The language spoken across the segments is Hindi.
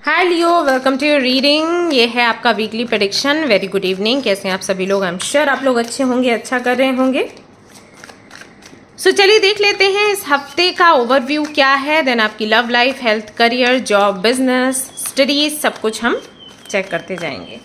Hi Leo, welcome to your reading. ये है आपका weekly prediction. Very good evening. कैसे हैं आप सभी लोग? आई एम श्योर आप लोग अच्छे होंगे, अच्छा कर रहे होंगे। चलिए देख लेते हैं इस हफ्ते का ओवरव्यू क्या है। देन आपकी love life, health, career, job, business, studies, सब कुछ हम चेक करते जाएंगे।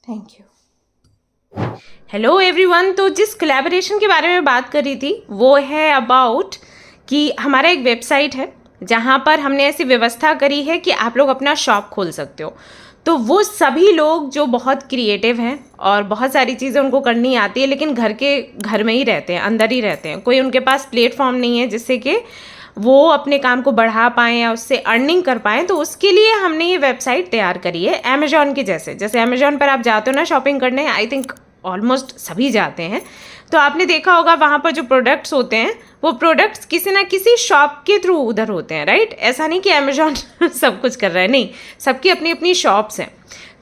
Thank you. Hello everyone. तो जिस कोलैबोरेशन के बारे में बात कर रही थी वो है अबाउट कि हमारा एक वेबसाइट है जहाँ पर हमने ऐसी व्यवस्था करी है कि आप लोग अपना शॉप खोल सकते हो। तो वो सभी लोग जो बहुत क्रिएटिव हैं और बहुत सारी चीज़ें उनको करनी आती है, लेकिन घर में ही रहते हैं, अंदर ही रहते हैं, कोई उनके पास प्लेटफॉर्म नहीं है जिससे कि वो अपने काम को बढ़ा पाएँ या उससे अर्निंग कर पाएँ, तो उसके लिए हमने ये वेबसाइट तैयार करी है अमेजॉन के जैसे अमेजॉन पर आप जाते हो ना शॉपिंग करने, आई थिंक ऑलमोस्ट सभी जाते हैं, तो आपने देखा होगा वहाँ पर जो प्रोडक्ट्स होते हैं वो प्रोडक्ट्स किसी ना किसी शॉप के थ्रू उधर होते हैं, राइट? ऐसा नहीं कि अमेजॉन सब कुछ कर रहा है, नहीं, सबकी अपनी अपनी शॉप्स हैं।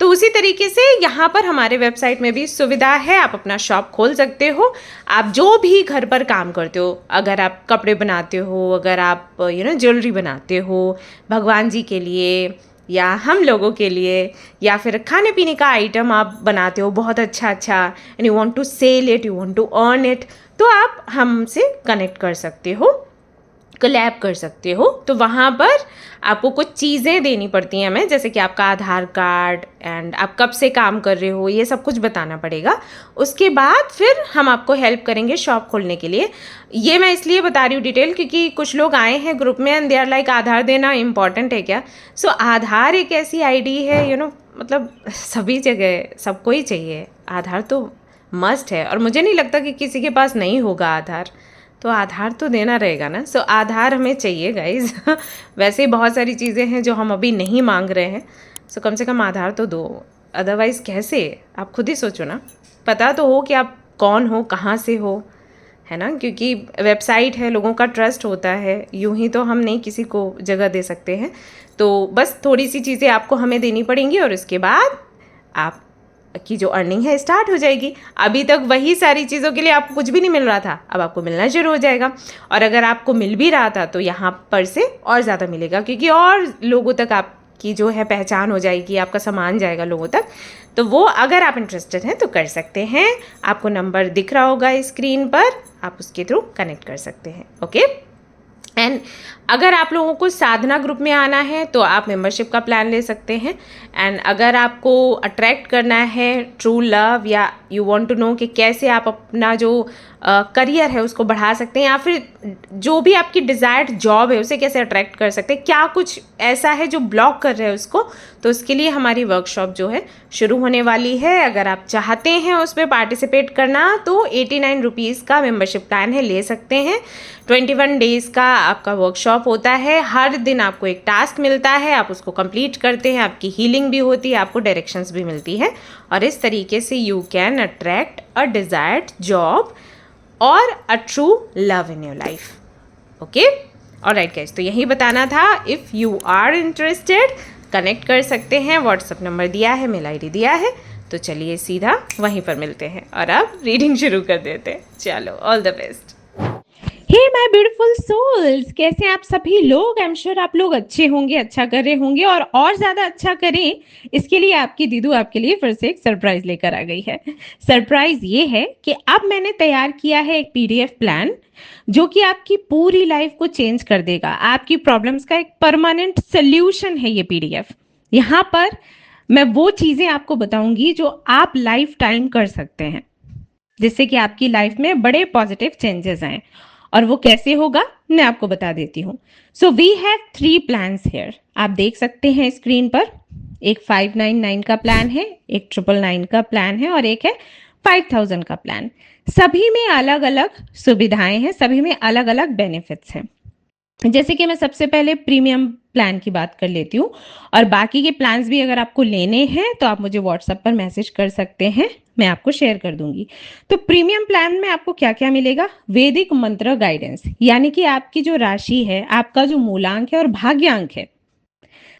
तो उसी तरीके से यहाँ पर हमारे वेबसाइट में भी सुविधा है, आप अपना शॉप खोल सकते हो। आप जो भी घर पर काम करते हो, अगर आप कपड़े बनाते हो, अगर आप ज्वेलरी बनाते हो भगवान जी के लिए या हम लोगों के लिए, या फिर खाने पीने का आइटम आप बनाते हो बहुत अच्छा अच्छा, and you want to sell it, you want to earn it, तो आप हमसे कनेक्ट कर सकते हो, कोलैब कर सकते हो। तो वहाँ पर आपको कुछ चीज़ें देनी पड़ती हैं हमें, जैसे कि आपका आधार कार्ड एंड आप कब से काम कर रहे हो, ये सब कुछ बताना पड़ेगा। उसके बाद फिर हम आपको हेल्प करेंगे शॉप खोलने के लिए। ये मैं इसलिए बता रही हूँ डिटेल, क्योंकि कुछ लोग आए हैं ग्रुप में एंड दे आर लाइक आधार देना इम्पॉर्टेंट है क्या? सो आधार एक ऐसी आईडी है मतलब सभी जगह सबको ही चाहिए, आधार तो मस्ट है। और मुझे नहीं लगता कि किसी के पास नहीं होगा आधार, तो आधार तो देना रहेगा ना। सो आधार हमें चाहिए गाइज। वैसे बहुत सारी चीज़ें हैं जो हम अभी नहीं मांग रहे हैं, सो कम से कम आधार तो दो, अदरवाइज़ कैसे? आप खुद ही सोचो ना, पता तो हो कि आप कौन हो, कहाँ से हो, है ना? क्योंकि वेबसाइट है, लोगों का ट्रस्ट होता है, यूं ही तो हम नहीं किसी को जगह दे सकते हैं। तो बस थोड़ी सी चीज़ें आपको हमें देनी पड़ेंगी और उसके बाद आप की जो अर्निंग है स्टार्ट हो जाएगी। अभी तक वही सारी चीज़ों के लिए आपको कुछ भी नहीं मिल रहा था, अब आपको मिलना शुरू हो जाएगा। और अगर आपको मिल भी रहा था तो यहाँ पर से और ज़्यादा मिलेगा, क्योंकि और लोगों तक आपकी जो है पहचान हो जाएगी, आपका सामान जाएगा लोगों तक। तो वो अगर आप इंटरेस्टेड हैं तो कर सकते हैं। आपको नंबर दिख रहा होगा स्क्रीन पर, आप उसके थ्रू कनेक्ट कर सकते हैं। ओके, एंड अगर आप लोगों को साधना ग्रुप में आना है तो आप मेंबरशिप का प्लान ले सकते हैं। एंड अगर आपको अट्रैक्ट करना है ट्रू लव, या यू वांट टू नो कि कैसे आप अपना जो करियर है उसको बढ़ा सकते हैं, या फिर जो भी आपकी डिज़ायर्ड जॉब है उसे कैसे अट्रैक्ट कर सकते हैं, क्या कुछ ऐसा है जो ब्लॉक कर रहे हैं उसको, तो उसके लिए हमारी वर्कशॉप जो है शुरू होने वाली है। अगर आप चाहते हैं उस पर पार्टिसिपेट करना तो 89 रुपीज़ का मेंबरशिप प्लान है, ले सकते हैं। 21 डेज़ का आपका वर्कशॉप होता है, हर दिन आपको एक टास्क मिलता है, आप उसको कंप्लीट करते हैं, आपकी हीलिंग भी होती है, आपको डायरेक्शंस भी मिलती है, और इस तरीके से you can attract a desired job और a true love in your life. Okay, alright guys, तो यही बताना था। If you are interested connect कर सकते हैं, व्हाट्सअप नंबर दिया है, मेल आईडी दिया है, तो चलिए सीधा वहीं पर मिलते हैं और अब रीडिंग शुरू कर देते हैं। चलो, all the best. Hey my beautiful souls, कैसे आप सभी लोग? आई एम श्योर आप लोग अच्छे होंगे, अच्छा कर रहे होंगे, और ज़्यादा अच्छा करें इसके लिए आपकी दीदू आपके लिए फिर से एक सरप्राइज लेकर आ गई है। सरप्राइज ये है कि अब मैंने तैयार किया है एक पीडीएफ प्लान जो कि आपकी पूरी लाइफ को चेंज कर देगा। आपकी प्रॉब्लम्स का एक परमानेंट सोल्यूशन है ये पीडीएफ। यहाँ पर मैं वो चीज़ें आपको बताऊंगी जो आप लाइफ टाइम कर सकते हैं, जिससे कि आपकी लाइफ में बड़े पॉजिटिव चेंजेस आए। और वो कैसे होगा मैं आपको बता देती हूँ। So we have 3 plans here, आप देख सकते हैं स्क्रीन पर। एक 599 का प्लान है, एक 999 का प्लान है, और एक है 5000 का प्लान। सभी में अलग अलग सुविधाएं हैं, सभी में अलग अलग बेनिफिट्स हैं। जैसे कि मैं सबसे पहले प्रीमियम प्लान की बात कर लेती हूँ, और बाकी के प्लान्स भी अगर आपको लेने हैं तो आप मुझे व्हाट्सएप पर मैसेज कर सकते हैं, मैं आपको शेयर कर दूंगी। तो प्रीमियम प्लान में आपको क्या क्या मिलेगा? वैदिक मंत्र गाइडेंस, यानी कि आपकी जो राशि है, आपका जो मूलांक है और भाग्यांक है,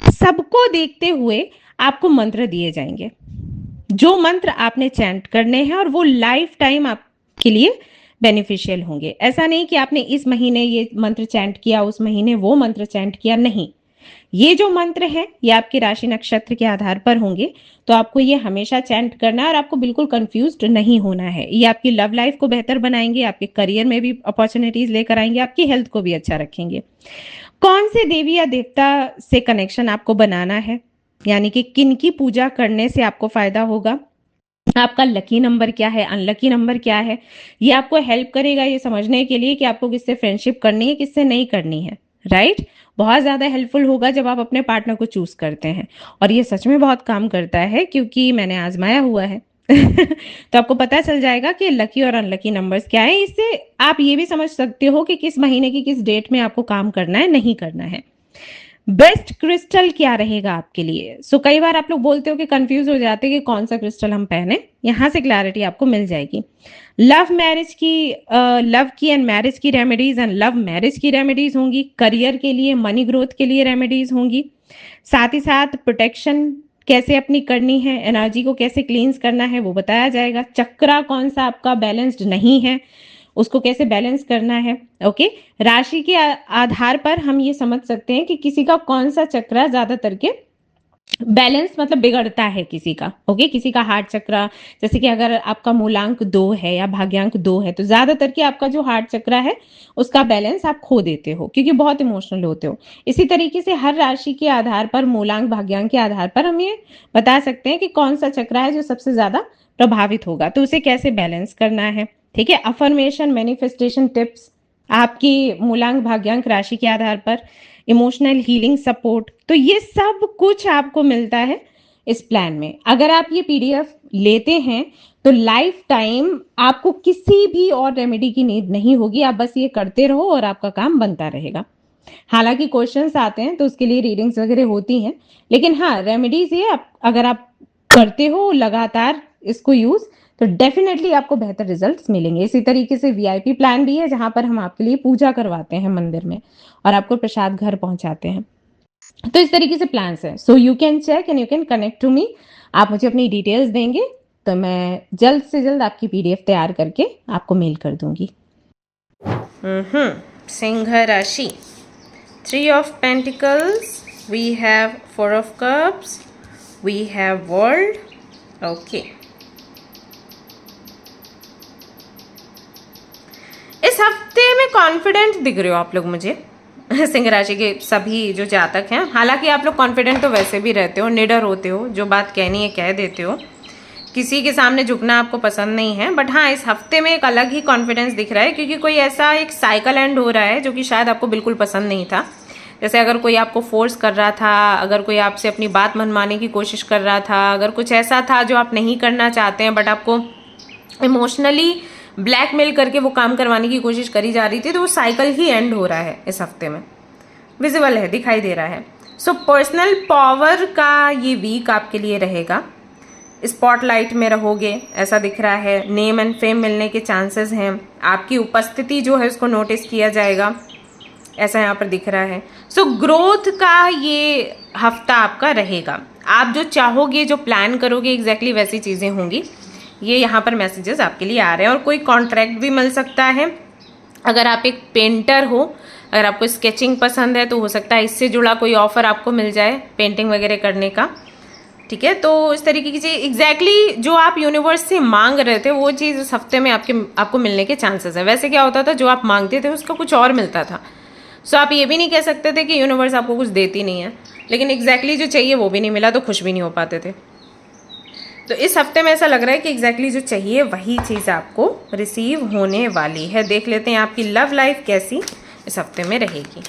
सबको देखते हुए आपको मंत्र दिए जाएंगे। जो मंत्र आपने चैंट करने हैं और वो लाइफ टाइम आपके लिए बेनिफिशियल होंगे। ऐसा नहीं कि आपने इस महीने ये मंत्र चैंट किया, उस महीने वो मंत्र चैंट किया, नहीं। ये जो मंत्र है ये आपकी राशि नक्षत्र के आधार पर होंगे, तो आपको ये हमेशा चैंट करना है और आपको बिल्कुल कंफ्यूज्ड नहीं होना है। ये आपकी लव लाइफ को बेहतर बनाएंगे, आपके करियर में भी अपॉर्चुनिटीज लेकर आएंगे, आपकी हेल्थ को भी अच्छा रखेंगे। कौन से देवी या देवता से कनेक्शन आपको बनाना है, यानी कि किन की पूजा करने से आपको फायदा होगा, आपका लकी नंबर क्या है, अनलकी नंबर क्या है, ये आपको हेल्प करेगा ये समझने के लिए कि आपको किससे फ्रेंडशिप करनी है, किससे नहीं करनी है। राइट, बहुत ज़्यादा हेल्पफुल होगा जब आप अपने पार्टनर को चूज करते हैं, और ये सच में बहुत काम करता है क्योंकि मैंने आजमाया हुआ है। तो आपको पता चल जाएगा कि लकी और अनलकी नंबर्स क्या है। इससे आप ये भी समझ सकते हो कि किस महीने की किस डेट में आपको काम करना है, नहीं करना है। बेस्ट क्रिस्टल क्या रहेगा आपके लिए? सो कई बार आप लोग बोलते हो कि कंफ्यूज हो जाते हैं कि कौन सा क्रिस्टल हम पहने, यहाँ से क्लैरिटी आपको मिल जाएगी। लव की एंड मैरिज की रेमेडीज एंड लव मैरिज की रेमेडीज होंगी, करियर के लिए, मनी ग्रोथ के लिए रेमेडीज होंगी, साथ ही साथ प्रोटेक्शन कैसे अपनी करनी है, एनर्जी को कैसे क्लींस करना है वो बताया जाएगा, चक्रा कौन सा आपका बैलेंस्ड नहीं है उसको कैसे बैलेंस करना है। ओके, राशि के आधार पर हम ये समझ सकते हैं कि किसी का कौन सा चक्र ज्यादातर के बैलेंस मतलब बिगड़ता है किसी का। ओके, किसी का हार्ट चक्र, जैसे कि अगर आपका मूलांक 2 है या भाग्यांक 2 है तो ज्यादातर कि आपका जो हार्ट चक्र है उसका बैलेंस आप खो देते हो क्योंकि बहुत इमोशनल होते हो। इसी तरीके से हर राशि के आधार पर, मूलांक भाग्यांक के आधार पर हम ये बता सकते हैं कि कौन सा चक्र है जो सबसे ज्यादा प्रभावित होगा, तो उसे कैसे बैलेंस करना है। ठीक है, अफर्मेशन, मैनिफेस्टेशन टिप्स आपकी मूलांक भाग्यांक राशि के आधार पर, इमोशनल हीलिंग सपोर्ट, तो ये सब कुछ आपको मिलता है इस प्लान में। अगर आप ये पीडीएफ लेते हैं तो लाइफ टाइम आपको किसी भी और रेमेडी की नीड नहीं होगी, आप बस ये करते रहो और आपका काम बनता रहेगा। हालांकि क्वेश्चंस आते हैं तो उसके लिए रीडिंग्स वगैरह होती हैं, लेकिन हाँ रेमेडीज ये अगर आप करते हो लगातार इसको यूज तो डेफिनेटली आपको बेहतर रिजल्ट्स मिलेंगे। इसी तरीके से वीआईपी प्लान भी है जहां पर हम आपके लिए पूजा करवाते हैं मंदिर में और आपको प्रसाद घर पहुंचाते हैं। तो इस तरीके से प्लान्स है, so you can check and you can connect to me. आप मुझे अपनी डिटेल्स देंगे तो मैं जल्द से जल्द आपकी पीडीएफ तैयार करके आपको मेल कर दूंगी। सिंह राशि, 3 of Pentacles, we have 4 of Cups, we have World. Okay. इस हफ्ते में कॉन्फिडेंट दिख रहे हो आप लोग मुझे सिंह राशि के सभी जो जातक हैं। हालांकि आप लोग कॉन्फिडेंट तो वैसे भी रहते हो, निडर होते हो, जो बात कहनी है कह देते हो, किसी के सामने झुकना आपको पसंद नहीं है। बट हाँ, इस हफ्ते में एक अलग ही कॉन्फिडेंस दिख रहा है क्योंकि कोई ऐसा एक साइकिल एंड हो रहा है जो कि शायद आपको बिल्कुल पसंद नहीं था। जैसे अगर कोई आपको फोर्स कर रहा था, अगर कोई आपसे अपनी बात मनवाने की कोशिश कर रहा था, अगर कुछ ऐसा था जो आप नहीं करना चाहते हैं बट आपको इमोशनली ब्लैकमेल करके वो काम करवाने की कोशिश करी जा रही थी, तो वो साइकिल ही एंड हो रहा है इस हफ्ते में, विजिबल है, दिखाई दे रहा है। सो पर्सनल पावर का ये वीक आपके लिए रहेगा, स्पॉटलाइट में रहोगे ऐसा दिख रहा है, नेम एंड फेम मिलने के चांसेस हैं, आपकी उपस्थिति जो है उसको नोटिस किया जाएगा ऐसा यहाँ पर दिख रहा है। सो ग्रोथ का ये हफ्ता आपका रहेगा, आप जो चाहोगे, जो प्लान करोगे एग्जैक्टली वैसी चीज़ें होंगी। ये यहाँ पर मैसेजेस आपके लिए आ रहे हैं और कोई कॉन्ट्रैक्ट भी मिल सकता है। अगर आप एक पेंटर हो, अगर आपको स्केचिंग पसंद है तो हो सकता है इससे जुड़ा कोई ऑफर आपको मिल जाए पेंटिंग वगैरह करने का। ठीक है, तो इस तरीके की चीज़ एग्जैक्टली जो आप यूनिवर्स से मांग रहे थे वो चीज़ इस हफ्ते में आपको मिलने के चांसेस है। वैसे क्या होता था, जो आप मांगते थे उसका कुछ और मिलता था। सो आप ये भी नहीं कह सकते थे कि यूनिवर्स आपको कुछ देती नहीं है, लेकिन एग्जैक्टली जो चाहिए वो भी नहीं मिला तो खुश भी नहीं हो पाते थे। तो इस हफ्ते में ऐसा लग रहा है कि एग्जैक्टली जो चाहिए वही चीज़ आपको रिसीव होने वाली है। देख लेते हैं आपकी लव लाइफ कैसी इस हफ्ते में रहेगी।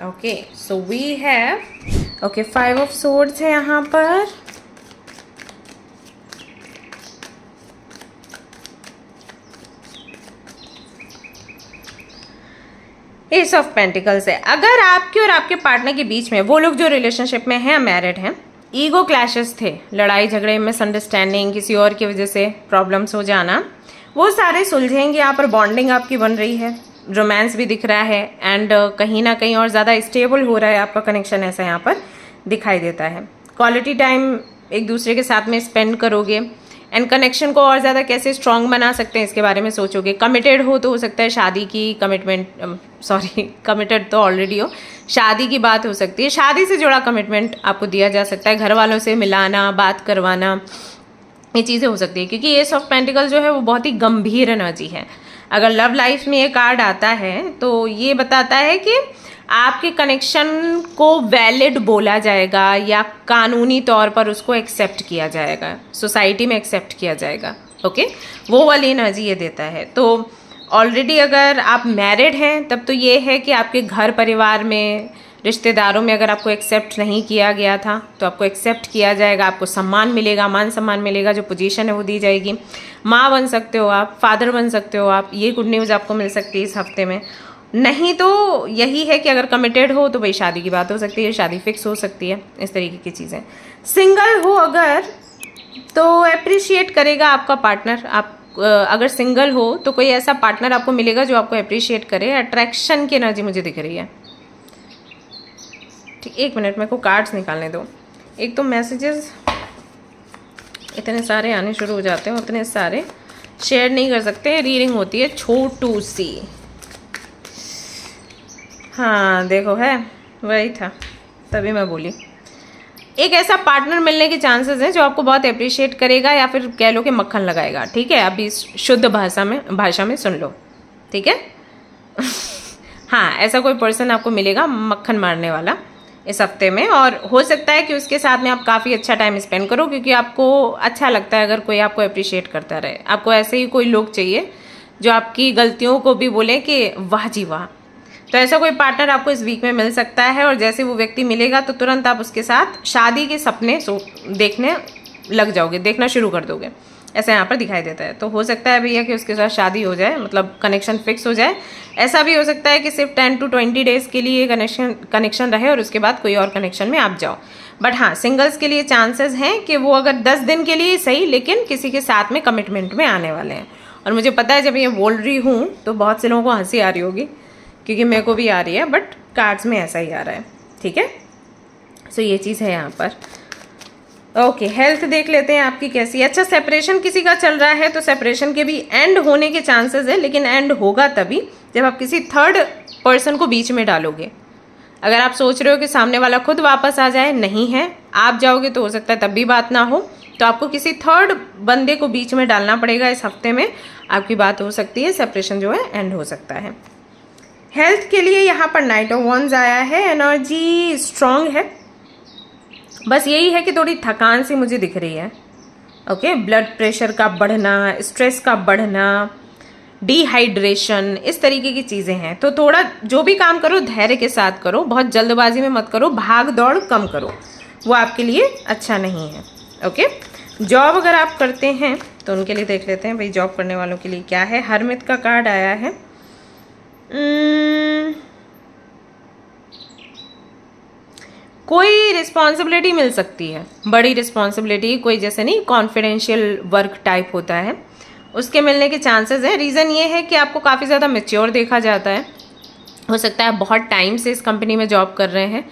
Okay, so we have 5 of Swords है यहाँ पर, एस ऑफ पेंटिकल्स है। अगर आपके और आपके पार्टनर के बीच में, वो लोग जो रिलेशनशिप में हैं, मैरिड हैं, ईगो क्लैशेस थे, लड़ाई झगड़े, मिसअंडरस्टैंडिंग, किसी और की वजह से प्रॉब्लम्स हो जाना, वो सारे सुलझेंगे। यहाँ पर बॉन्डिंग आपकी बन रही है, रोमांस भी दिख रहा है एंड कहीं ना कहीं और ज़्यादा स्टेबल हो रहा है आपका कनेक्शन, ऐसा यहाँ पर दिखाई देता है। क्वालिटी टाइम एक दूसरे के साथ में स्पेंड करोगे एंड कनेक्शन को और ज़्यादा कैसे स्ट्रॉन्ग बना सकते हैं इसके बारे में सोचोगे। कमिटेड हो तो हो सकता है शादी की कमिटेड तो ऑलरेडी हो, शादी की बात हो सकती है, शादी से जुड़ा कमिटमेंट आपको दिया जा सकता है, घर वालों से मिलाना, बात करवाना, ये चीज़ें हो सकती है क्योंकि एस ऑफ पेंटिकल जो है वो बहुत ही गंभीर एनर्जी है। अगर लव लाइफ में ये कार्ड आता है तो ये बताता है कि आपके कनेक्शन को वैलिड बोला जाएगा या कानूनी तौर पर उसको एक्सेप्ट किया जाएगा, सोसाइटी में एक्सेप्ट किया जाएगा। ओके, वो वाली एनर्जी ये देता है। तो ऑलरेडी अगर आप मैरिड हैं तब तो ये है कि आपके घर परिवार में, रिश्तेदारों में अगर आपको एक्सेप्ट नहीं किया गया था तो आपको एक्सेप्ट किया जाएगा, आपको सम्मान मिलेगा, मान सम्मान मिलेगा, जो पोजीशन है वो दी जाएगी। माँ बन सकते हो आप, फादर बन सकते हो आप, ये गुड न्यूज़ आपको मिल सकती है इस हफ्ते में। नहीं तो यही है कि अगर कमिटेड हो तो भाई शादी की बात हो सकती है, शादी फिक्स हो सकती है, इस तरीके की चीज़ें। सिंगल हो अगर तो अप्रिशिएट करेगा आपका पार्टनर। आप अगर सिंगल हो तो कोई ऐसा पार्टनर आपको मिलेगा जो आपको अप्रिशिएट करे। अट्रैक्शन की एनर्जी मुझे दिख रही है। ठीक, 1 मिनट मेरे को कार्ड्स निकालने दो। एक तो मैसेजेस इतने सारे आने शुरू हो जाते हैं, उतने सारे शेयर नहीं कर सकते, रीडिंग होती है छोटू सी। हाँ देखो, है वही था, तभी मैं बोली। एक ऐसा पार्टनर मिलने के चांसेस हैं जो आपको बहुत अप्रिशिएट करेगा, या फिर कह लो कि मक्खन लगाएगा। ठीक है, अभी शुद्ध भाषा में सुन लो, ठीक है। हाँ, ऐसा कोई पर्सन आपको मिलेगा मक्खन मारने वाला इस हफ्ते में, और हो सकता है कि उसके साथ में आप काफ़ी अच्छा टाइम स्पेंड करो, क्योंकि आपको अच्छा लगता है अगर कोई आपको अप्रिशिएट करता रहे। आपको ऐसे ही कोई लोग चाहिए जो आपकी गलतियों को भी बोले कि वाह जी वाह। तो ऐसा कोई पार्टनर आपको इस वीक में मिल सकता है, और जैसे वो व्यक्ति मिलेगा तो तुरंत आप उसके साथ शादी के सपने देखने लग जाओगे, देखना शुरू कर दोगे, ऐसा यहाँ पर दिखाई देता है। तो हो सकता है भैया कि उसके साथ शादी हो जाए, मतलब कनेक्शन फिक्स हो जाए। ऐसा भी हो सकता है कि सिर्फ 10 to 20 डेज़ के लिए कनेक्शन रहे और उसके बाद कोई और कनेक्शन में आप जाओ। बट हाँ, सिंगल्स के लिए चांसेस हैं कि वो अगर 10 दिन के लिए सही, लेकिन किसी के साथ में कमिटमेंट में आने वाले हैं। और मुझे पता है जब ये बोल रही हूँ तो बहुत से लोगों को हंसी आ रही होगी, क्योंकि मेरे को भी आ रही है, बट कार्ड्स में ऐसा ही आ रहा है। ठीक है, सो ये चीज़ है यहाँ पर। ओके, हेल्थ देख लेते हैं आपकी कैसी है। अच्छा, सेपरेशन किसी का चल रहा है तो सेपरेशन के भी एंड होने के चांसेस है, लेकिन एंड होगा तभी जब आप किसी थर्ड पर्सन को बीच में डालोगे। अगर आप सोच रहे हो कि सामने वाला खुद वापस आ जाए, नहीं है, आप जाओगे तो हो सकता है तब भी बात ना हो। तो आपको किसी थर्ड बंदे को बीच में डालना पड़ेगा। इस हफ्ते में आपकी बात हो सकती है, सेपरेशन जो है एंड हो सकता है। हेल्थ के लिए यहाँ पर नाइट ऑफ वॉन्ड्स आया है, एनर्जी स्ट्रांग है, बस यही है कि थोड़ी थकान सी मुझे दिख रही है। ओके, ब्लड प्रेशर का बढ़ना, स्ट्रेस का बढ़ना, डिहाइड्रेशन, इस तरीके की चीज़ें हैं। तो थोड़ा जो भी काम करो धैर्य के साथ करो, बहुत जल्दबाजी में मत करो, भाग दौड़ कम करो, वो आपके लिए अच्छा नहीं है। ओके, जॉब अगर आप करते हैं तो उनके लिए देख लेते हैं भाई, जॉब करने वालों के लिए क्या है। हरमित का कार्ड आया है। कोई रिस्पॉन्सिबिलिटी मिल सकती है, बड़ी रिस्पॉन्सिबिलिटी, कोई जैसे नहीं कॉन्फिडेंशियल वर्क टाइप होता है, उसके मिलने के चांसेस हैं। रीज़न ये है कि आपको काफ़ी ज़्यादा मैच्योर देखा जाता है। हो सकता है बहुत टाइम से इस कंपनी में जॉब कर रहे हैं,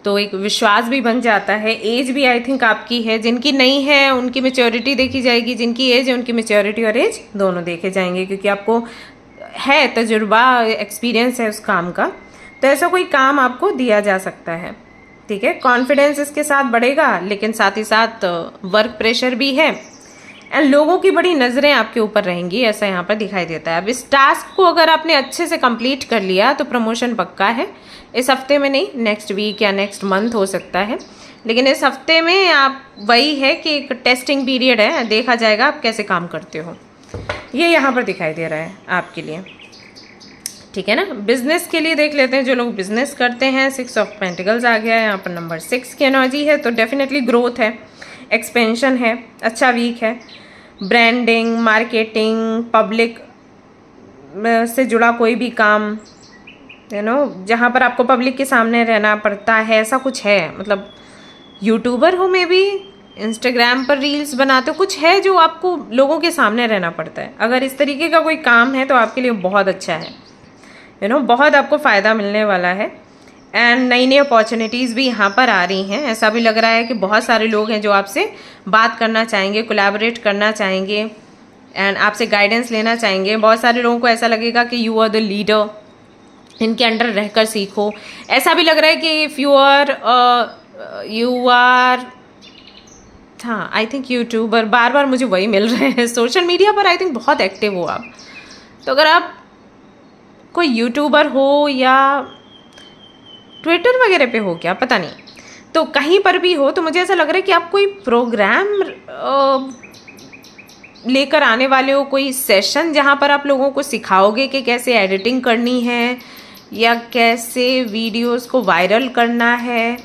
तो एक विश्वास भी बन जाता है। एज भी आई थिंक आपकी है, जिनकी नहीं है उनकी मैच्योरिटी देखी जाएगी, जिनकी एज है उनकी मैच्योरिटी और एज दोनों देखे जाएंगे, क्योंकि आपको है तजुर्बा, एक्सपीरियंस है उस काम का। तो ऐसा कोई काम आपको दिया जा सकता है। ठीक है, कॉन्फिडेंस इसके साथ बढ़ेगा, लेकिन साथ ही साथ वर्क प्रेशर भी है, एंड लोगों की बड़ी नज़रें आपके ऊपर रहेंगी, ऐसा यहाँ पर दिखाई देता है। अब इस टास्क को अगर आपने अच्छे से कंप्लीट कर लिया तो प्रमोशन पक्का है। इस हफ्ते में नहीं, नेक्स्ट वीक या नेक्स्ट मंथ हो सकता है, लेकिन इस हफ्ते में आप वही है कि एक टेस्टिंग पीरियड है, देखा जाएगा आप कैसे काम करते हो, ये यहाँ पर दिखाई दे रहा है आपके लिए। ठीक है ना, बिजनेस के लिए देख लेते हैं। जो लोग बिजनेस करते हैं, 6 ऑफ पेंटिकल्स आ गया है यहाँ पर, नंबर 6 की एनर्जी है, तो डेफिनेटली ग्रोथ है, एक्सपेंशन है, अच्छा वीक है। ब्रांडिंग, मार्केटिंग, पब्लिक से जुड़ा कोई भी काम, जहाँ पर आपको पब्लिक के सामने रहना पड़ता है, ऐसा कुछ है। मतलब यूट्यूबर हो, में भी इंस्टाग्राम पर रील्स बनाते हो, कुछ है जो आपको लोगों के सामने रहना पड़ता है। अगर इस तरीके का कोई काम है तो आपके लिए बहुत अच्छा है, बहुत आपको फ़ायदा मिलने वाला है। एंड नई नई अपॉर्चुनिटीज़ भी यहाँ पर आ रही हैं। ऐसा भी लग रहा है कि बहुत सारे लोग हैं जो आपसे बात करना चाहेंगे, कोलैबोरेट करना चाहेंगे, एंड आपसे गाइडेंस लेना चाहेंगे। बहुत सारे लोगों को ऐसा लगेगा कि यू आर द लीडर, इनके अंडर रहकर सीखो। ऐसा भी लग रहा है कि इफ़ यू आर हाँ, आई थिंक यूट्यूबर, बार बार मुझे वही मिल रहे हैं। सोशल मीडिया पर आई थिंक बहुत एक्टिव हो आप, तो अगर आप कोई यूट्यूबर हो या ट्विटर वगैरह पे हो, क्या पता नहीं, तो कहीं पर भी हो, तो मुझे ऐसा लग रहा है कि आप कोई प्रोग्राम लेकर आने वाले हो, कोई सेशन जहाँ पर आप लोगों को सिखाओगे कि कैसे एडिटिंग करनी है, या कैसे वीडियोस को वायरल करना है,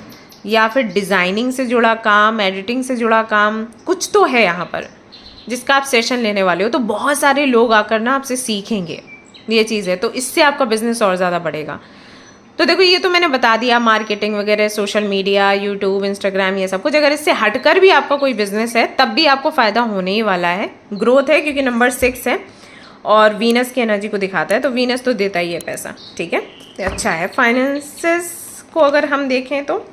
या फिर डिज़ाइनिंग से जुड़ा काम, एडिटिंग से जुड़ा काम, कुछ तो है यहाँ पर जिसका आप सेशन लेने वाले हो। तो बहुत सारे लोग आकर ना आपसे सीखेंगे, ये चीज़ है, तो इससे आपका बिजनेस और ज़्यादा बढ़ेगा। तो देखो ये तो मैंने बता दिया, मार्केटिंग वगैरह, सोशल मीडिया, यूट्यूब, इंस्टाग्राम, ये सब कुछ। अगर इससे हटकर भी आपका कोई बिजनेस है तब भी आपको फ़ायदा होने ही वाला है। ग्रोथ है क्योंकि नंबर 6 है और वीनस की एनर्जी को दिखाता है, तो वीनस तो देता ही है पैसा, ठीक है, तो अच्छा है। फाइनेंसेस को अगर हम देखें तो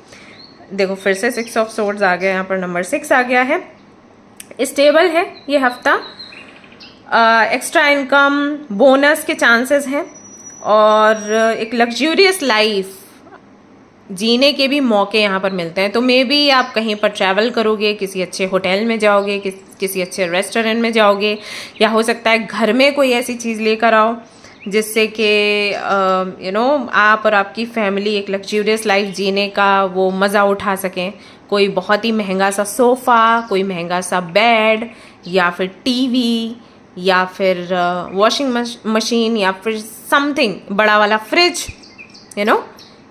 देखो फिर से 6 ऑफ सोर्ड्स आ गया, यहाँ पर नंबर 6 आ गया है। स्टेबल है ये हफ्ता, एक्स्ट्रा इनकम, बोनस के चांसेस हैं और एक लग्जूरियस लाइफ जीने के भी मौके यहाँ पर मिलते हैं। तो मे बी आप कहीं पर ट्रैवल करोगे, किसी अच्छे होटल में जाओगे, किसी अच्छे रेस्टोरेंट में जाओगे, या हो सकता है घर में कोई ऐसी चीज़ लेकर आओ जिससे कि आप और आपकी फैमिली एक लग्जूरियस लाइफ जीने का वो मज़ा उठा सकें। कोई बहुत ही महंगा सा सोफ़ा, कोई महंगा सा बेड, या फिर टीवी, या फिर वॉशिंग मशीन, या फिर समथिंग बड़ा वाला फ्रिज,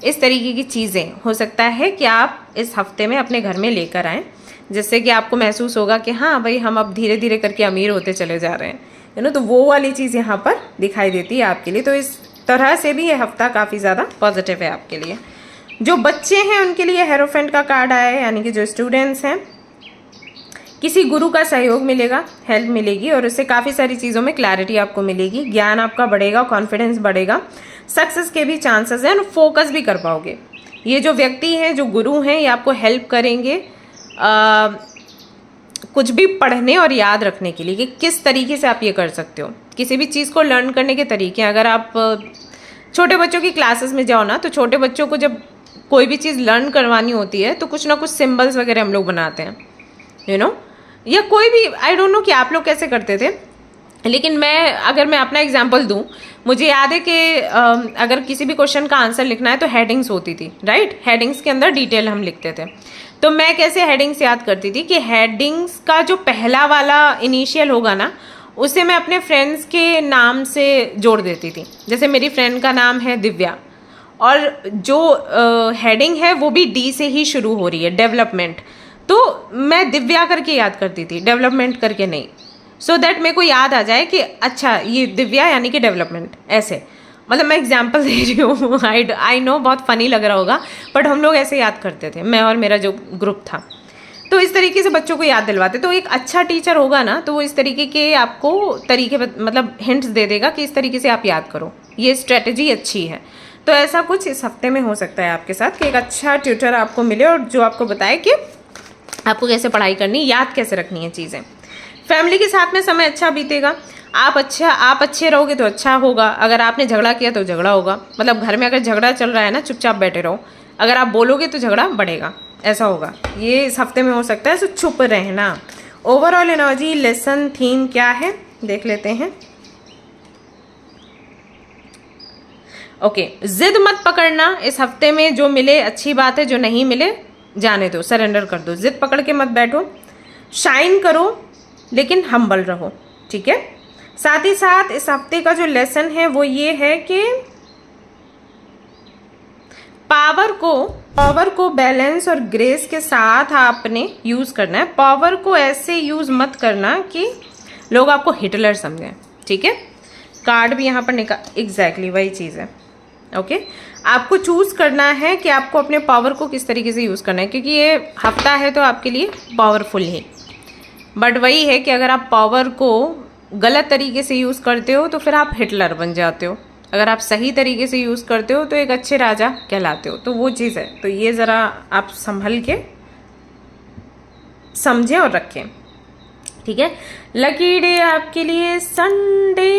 इस तरीके की चीज़ें हो सकता है कि आप इस हफ्ते में अपने घर में लेकर आएँ, जिससे कि आपको महसूस होगा कि हाँ भाई हम अब धीरे धीरे करके अमीर होते चले जा रहे हैं, तो वो वाली चीज़ यहाँ पर दिखाई देती है आपके लिए। तो इस तरह से भी ये हफ्ता काफ़ी ज़्यादा पॉजिटिव है आपके लिए। जो बच्चे हैं उनके लिए हेरोफेंट का कार्ड आया है, यानी कि जो स्टूडेंट्स हैं, किसी गुरु का सहयोग मिलेगा, हेल्प मिलेगी और उससे काफ़ी सारी चीज़ों में क्लैरिटी आपको मिलेगी, ज्ञान आपका बढ़ेगा, कॉन्फिडेंस बढ़ेगा, सक्सेस के भी चांसेस हैं और फोकस भी कर पाओगे। ये जो व्यक्ति हैं, जो गुरु हैं, ये आपको हेल्प करेंगे कुछ भी पढ़ने और याद रखने के लिए कि किस तरीके से आप ये कर सकते हो। किसी भी चीज़ को लर्न करने के तरीके, अगर आप छोटे बच्चों की क्लासेस में जाओ ना, तो छोटे बच्चों को जब कोई भी चीज़ लर्न करवानी होती है तो कुछ ना कुछ सिंबल्स वगैरह हम लोग बनाते हैं, या कोई भी, आई डोंट नो कि आप लोग कैसे करते थे, लेकिन अगर मैं अपना एग्जांपल दूं, मुझे याद है कि अगर किसी भी क्वेश्चन का आंसर लिखना है तो हेडिंग्स होती थी, राइट। हेडिंग्स के अंदर डिटेल हम लिखते थे। तो मैं कैसे हेडिंग्स याद करती थी कि हेडिंग्स का जो पहला वाला इनिशियल होगा ना, उसे मैं अपने फ्रेंड्स के नाम से जोड़ देती थी। जैसे मेरी फ्रेंड का नाम है दिव्या और जो हेडिंग है वो भी डी से ही शुरू हो रही है, डेवलपमेंट, तो मैं दिव्या करके याद करती थी, डेवलपमेंट करके नहीं, सो दैट मेरे को याद आ जाए कि अच्छा ये दिव्या यानी कि डेवलपमेंट, ऐसे। मतलब मैं एग्जांपल दे रही हूँ, आई नो बहुत फनी लग रहा होगा, बट हम लोग ऐसे याद करते थे, मैं और मेरा जो ग्रुप था। तो इस तरीके से बच्चों को याद दिलवाते। तो एक अच्छा टीचर होगा ना, तो वो इस तरीके के आपको मतलब हिंट्स दे देगा कि इस तरीके से आप याद करो, ये स्ट्रेटजी अच्छी है। तो ऐसा कुछ इस हफ्ते में हो सकता है आपके साथ कि एक अच्छा ट्यूटर आपको मिले और जो आपको बताए कि आपको कैसे पढ़ाई करनी, याद कैसे रखनी है चीज़ें। फैमिली के साथ में समय अच्छा बीतेगा, आप अच्छे रहोगे तो अच्छा होगा। अगर आपने झगड़ा किया तो झगड़ा होगा, मतलब घर में अगर झगड़ा चल रहा है ना, चुपचाप बैठे रहो, अगर आप बोलोगे तो झगड़ा बढ़ेगा, ऐसा होगा। ये इस हफ्ते में हो सकता है, सो चुप रहना। ओवरऑल एनर्जी, लेसन, थीम क्या है देख लेते हैं। ओके, जिद मत पकड़ना इस हफ्ते में, जो मिले अच्छी बात है, जो नहीं मिले जाने दो, सरेंडर कर दो, जिद पकड़ के मत बैठो। शाइन करो लेकिन हम्बल रहो, ठीक है। साथ ही साथ इस हफ्ते का जो लेसन है वो ये है कि पावर को बैलेंस और ग्रेस के साथ आपने यूज़ करना है। पावर को ऐसे यूज़ मत करना कि लोग आपको हिटलर समझें, ठीक है। कार्ड भी यहाँ पर निकाल, एग्जैक्टली वही चीज़ है, ओके। आपको चूज़ करना है कि आपको अपने पावर को किस तरीके से यूज़ करना है, क्योंकि ये हफ्ता है तो आपके लिए पावरफुल है। बट वही है कि अगर आप पावर को गलत तरीके से यूज़ करते हो तो फिर आप हिटलर बन जाते हो। अगर आप सही तरीके से यूज़ करते हो तो एक अच्छे राजा कहलाते हो। तो वो चीज़ है, तो ये ज़रा आप संभल के समझें और रखें, ठीक है। लकी डे आपके लिए संडे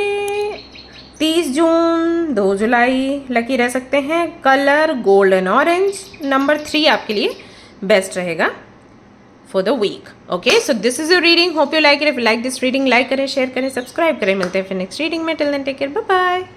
30 जून 2 जुलाई लकी रह सकते हैं। Colour golden orange. नंबर 3 आपके लिए बेस्ट रहेगा for the week. Okay, so this is your reading. Hope you like it. If you like this reading, like करें, शेयर करें, सब्सक्राइब करें। मिलते हैं फिर नेक्स्ट रीडिंग में। Till then, take care. Bye bye.